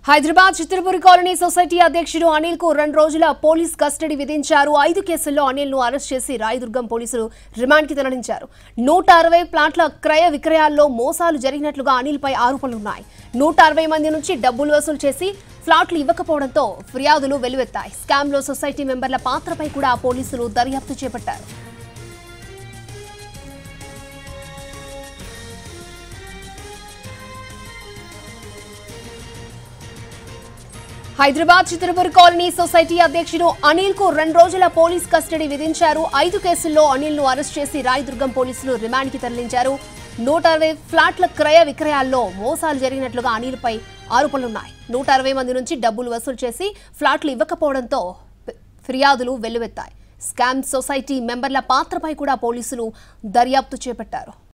Hyderabad Chitrapuri colony society అధ్యక్షుడు అనిల్ కు 2 రోజుల పోలీస్ కస్టడీ విధించారు. 5 కేసుల్లో అనిల్ ను అరెస్ట్ చేసి రాయదుర్గం పోలీసులు రిమాండ్ కి తరలించారు. 160 ప్లాట్ల క్రయ విక్రయాల్లో మోసాలు జరిగినట్లుగా అనిల్ పై ఆరోపణలున్నాయి. 160 మంది నుంచి డబ్బులు వసూలు చేసి ఫ్లాట్లు ఇవ్వకపోవడంతో ఫిర్యాదులు వెల్లువెత్తాయి. స్కామ్ లో సొసైటీ మెంబర్ల పాత్రపై కూడా పోలీసులు దర్యాప్తు చేపట్టారు. హైదరాబాద్ చిత్రపురి కాలనీ సొసైటీ అధ్యక్షుడు అనిల్ కు 2 రోజుల పోలీస్ కస్టడీ విధించారు. 5 కేసుల్లో అనిల్ ను అరెస్ట్ చేసి రాయదుర్గం పోలీసులు రిమాండ్ కి తరలించారు. 160 ఫ్లాట్ల క్రయ విక్రయాల్లో మోసాలు జరిగినట్లుగా అనిల్ పై ఆరోపణలున్నాయి. 160 మంది నుంచి డబ్బులు వసూలు చేసి ఫ్లాట్లు ఇవ్వకపోవడంతో ఫిర్యాదులు వెల్లువెత్తాయి. స్కామ్ సొసైటీ మెంబర్ల పాత్రపై కూడా పోలీసులు దర్యాప్తు చేపట్టారు.